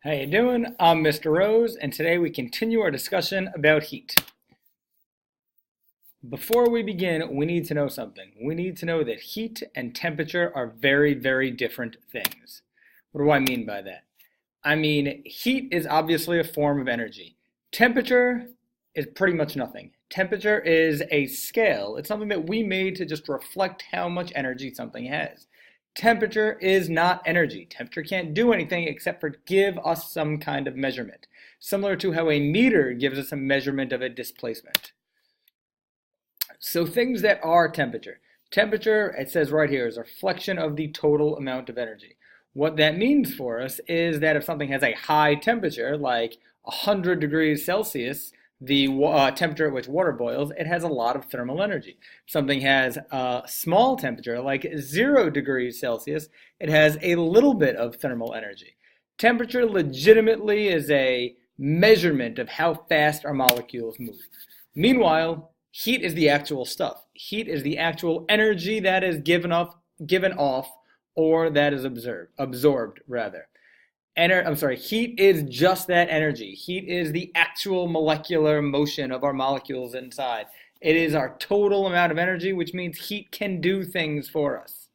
How you doing? I'm Mr. Rose, and today we continue our discussion about heat. Before we begin, we need to know something. We need to know that heat and temperature are very, very different things. What do I mean by that? I mean, heat is obviously a form of energy. Temperature is pretty much nothing. Temperature is a scale. It's something that we made to just reflect how much energy something has. Temperature is not energy. Temperature can't do anything except for give us some kind of measurement, similar to how a meter gives us a measurement of a displacement. So things that are temperature. Temperature, it says right here, is a reflection of the total amount of energy. What that means for us is that if something has a high temperature, like 100 degrees Celsius, the temperature at which water boils, it has a lot of thermal energy. If something has a small temperature, like 0 degrees Celsius, it has a little bit of thermal energy. Temperature legitimately is a measurement of how fast our molecules move. Meanwhile, heat is the actual stuff. Heat is the actual energy that is given off, or that is absorbed rather. Heat is just that energy. Heat is the actual molecular motion of our molecules inside. It is our total amount of energy, which means heat can do things for us.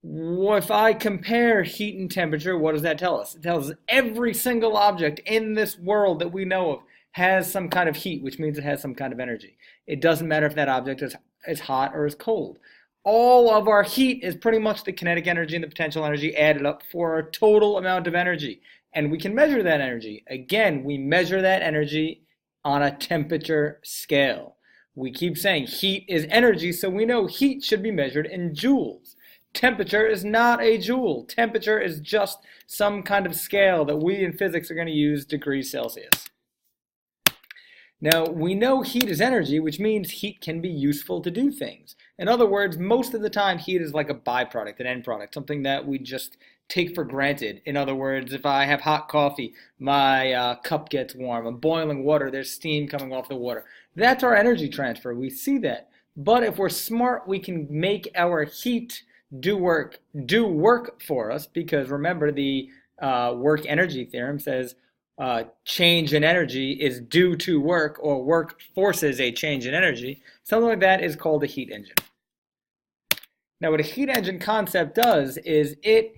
If I compare heat and temperature, what does that tell us? It tells us every single object in this world that we know of has some kind of heat, which means it has some kind of energy. It doesn't matter if that object is hot or is cold. All of our heat is pretty much the kinetic energy and the potential energy added up for a total amount of energy. And we can measure that energy. Again, we measure that energy on a temperature scale. We keep saying heat is energy, so we know heat should be measured in joules. Temperature is not a joule. Temperature is just some kind of scale that we in physics are going to use degrees Celsius. Now, we know heat is energy, which means heat can be useful to do things. In other words, most of the time, heat is like a byproduct, an end product, something that we just take for granted. In other words, if I have hot coffee, my cup gets warm. I'm boiling water, there's steam coming off the water. That's our energy transfer. We see that. But if we're smart, we can make our heat do work for us, because remember, the work energy theorem says change in energy is due to work, or work forces a change in energy. Something like that is called a heat engine. Now, what a heat engine concept does is it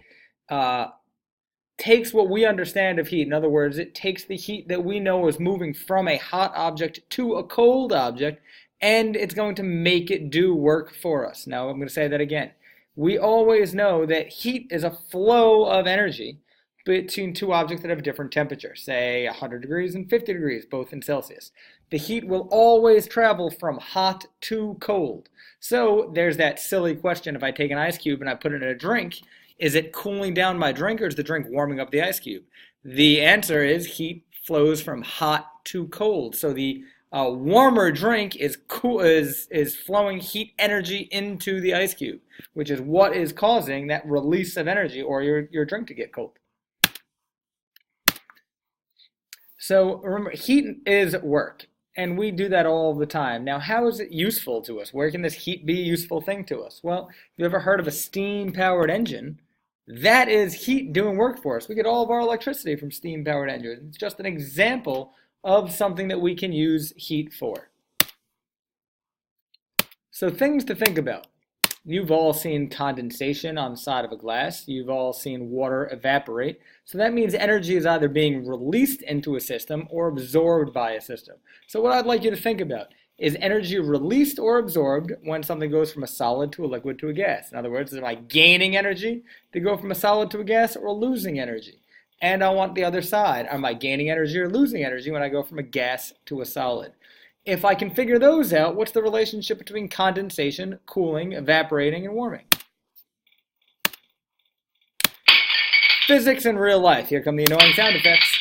takes what we understand of heat. In other words, it takes the heat that we know is moving from a hot object to a cold object, and it's going to make it do work for us. Now, I'm going to say that again. We always know that heat is a flow of energy between two objects that have different temperatures, say 100 degrees and 50 degrees, both in Celsius. The heat will always travel from hot to cold. So there's that silly question: if I take an ice cube and I put it in a drink, is it cooling down my drink, or is the drink warming up the ice cube? The answer is heat flows from hot to cold. So the warmer drink is flowing heat energy into the ice cube, which is what is causing that release of energy, or your drink to get cold. So remember, heat is work, and we do that all the time. Now, how is it useful to us? Where can this heat be a useful thing to us? Well, if you ever heard of a steam-powered engine, that is heat doing work for us. We get all of our electricity from steam-powered engines. It's just an example of something that we can use heat for. So things to think about. You've all seen condensation on the side of a glass. You've all seen water evaporate. So that means energy is either being released into a system or absorbed by a system. So what I'd like you to think about is energy released or absorbed when something goes from a solid to a liquid to a gas. In other words, am I gaining energy to go from a solid to a gas, or losing energy? And I want the other side. Am I gaining energy or losing energy when I go from a gas to a solid? If I can figure those out, what's the relationship between condensation, cooling, evaporating, and warming? Physics in real life. Here come the annoying sound effects.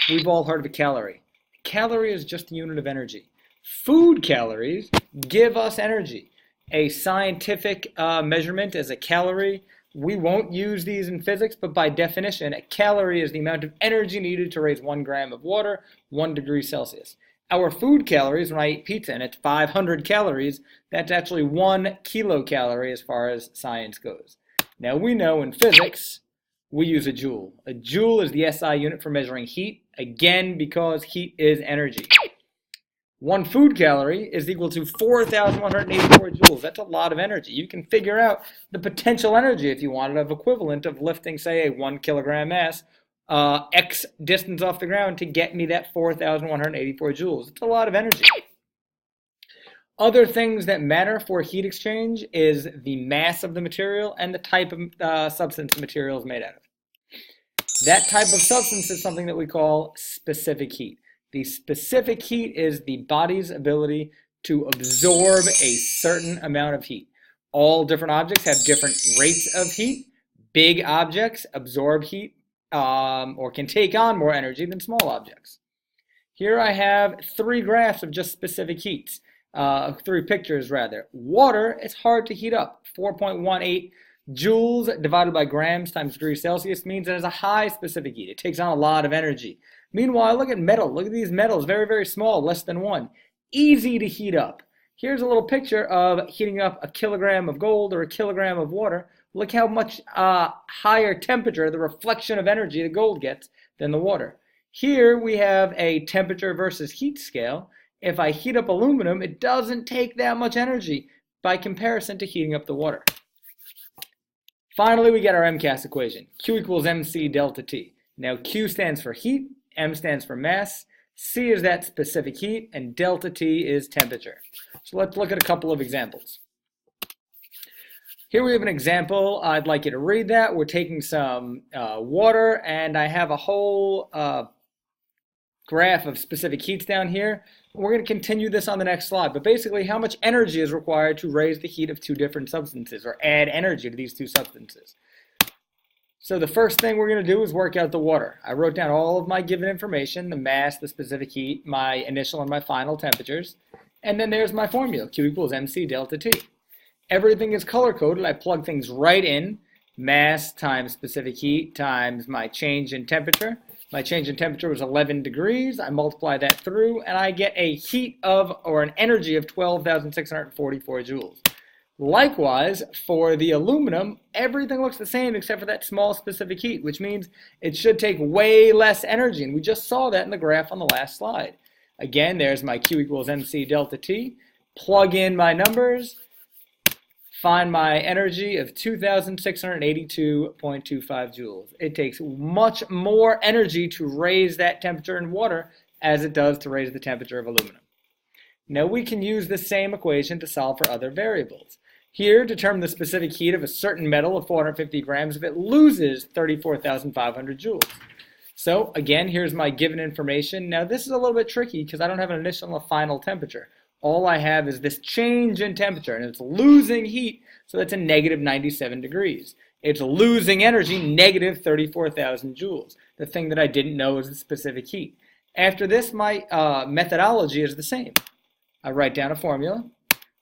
We've all heard of a calorie. A calorie is just a unit of energy. Food calories give us energy. A scientific measurement is a calorie. We won't use these in physics, but by definition, a calorie is the amount of energy needed to raise 1 gram of water, 1 degree Celsius. Our food calories, when I eat pizza and it's 500 calories, that's actually 1 kilocalorie as far as science goes. Now we know in physics, we use a joule. A joule is the SI unit for measuring heat, again because heat is energy. 1 food calorie is equal to 4,184 joules. That's a lot of energy. You can figure out the potential energy, if you wanted, of equivalent of lifting, say, a 1 kilogram mass, X distance off the ground to get me that 4,184 joules. It's a lot of energy. Other things that matter for heat exchange is the mass of the material and the type of substance the material is made out of. That type of substance is something that we call specific heat. The specific heat is the body's ability to absorb a certain amount of heat. All different objects have different rates of heat. Big objects absorb heat or can take on more energy than small objects. Here I have 3 graphs of just specific heats. 3 pictures rather. Water is hard to heat up. 4.18 joules divided by grams times degrees Celsius means it has a high specific heat. It takes on a lot of energy. Meanwhile, look at metal. Look at these metals, very, very small, less than 1. Easy to heat up. Here's a little picture of heating up a kilogram of gold or a kilogram of water. Look how much higher temperature, the reflection of energy the gold gets than the water. Here we have a temperature versus heat scale. If I heat up aluminum, it doesn't take that much energy by comparison to heating up the water. Finally, we get our MCAS equation. Q equals mc delta T. Now, Q stands for heat, M stands for mass, C is that specific heat, and delta T is temperature. So let's look at a couple of examples. Here we have an example. I'd like you to read that. We're taking some water, and I have a whole graph of specific heats down here. We're going to continue this on the next slide, but basically how much energy is required to raise the heat of 2 different substances or add energy to these 2 substances. So the first thing we're going to do is work out the water. I wrote down all of my given information, the mass, the specific heat, my initial and my final temperatures, and then there's my formula, Q equals mc delta T. Everything is color-coded. I plug things right in, mass times specific heat times my change in temperature. My change in temperature was 11 degrees. I multiply that through, and I get a heat of, or an energy of 12,644 joules. Likewise, for the aluminum, everything looks the same except for that small specific heat, which means it should take way less energy, and we just saw that in the graph on the last slide. Again, there's my Q equals mc delta T. Plug in my numbers. Find my energy of 2,682.25 joules. It takes much more energy to raise that temperature in water as it does to raise the temperature of aluminum. Now we can use the same equation to solve for other variables. Here, determine the specific heat of a certain metal of 450 grams if it loses 34,500 joules. So again, here's my given information. Now this is a little bit tricky because I don't have an initial and a final temperature. All I have is this change in temperature, and it's losing heat, so that's a negative 97 degrees. It's losing energy, negative 34,000 joules. The thing that I didn't know is the specific heat. After this, my methodology is the same. I write down a formula,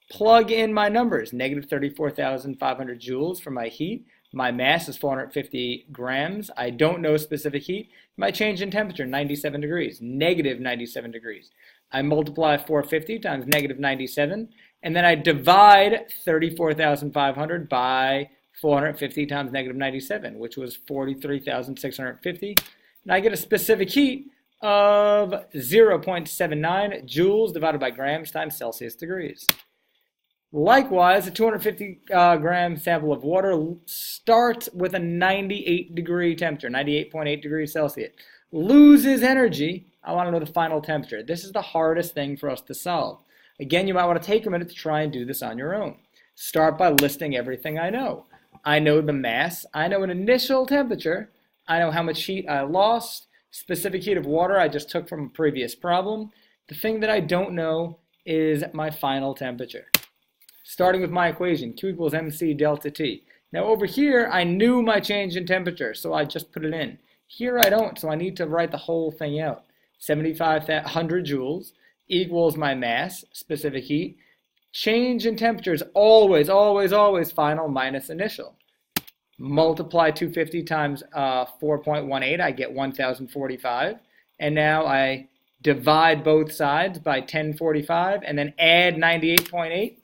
plug in my numbers, negative 34,500 joules for my heat. My mass is 450 grams. I don't know specific heat. My change in temperature, 97 degrees, negative 97 degrees. I multiply 450 times negative 97, and then I divide 34,500 by 450 times negative 97, which was 43,650. And I get a specific heat of 0.79 joules divided by grams times Celsius degrees. Likewise, a 250 gram sample of water starts with a 98 degree temperature, 98.8 degrees Celsius. Loses energy. I want to know the final temperature. This is the hardest thing for us to solve. Again, you might want to take a minute to try and do this on your own. Start by listing everything I know. I know the mass. I know an initial temperature. I know how much heat I lost. Specific heat of water I just took from a previous problem. The thing that I don't know is my final temperature. Starting with my equation, Q equals mc delta T. Now over here, I knew my change in temperature, so I just put it in. Here I don't, so I need to write the whole thing out. 7,500 joules equals my mass, specific heat. Change in temperature is always, always, always final minus initial. Multiply 250 times 4.18, I get 1,045. And now I divide both sides by 1045 and then add 98.8.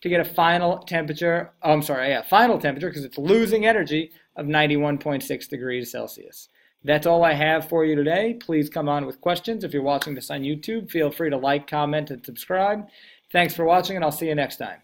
to get a final temperature, final temperature because it's losing energy of 91.6 degrees Celsius. That's all I have for you today. Please come on with questions. If you're watching this on YouTube, feel free to like, comment, and subscribe. Thanks for watching, and I'll see you next time.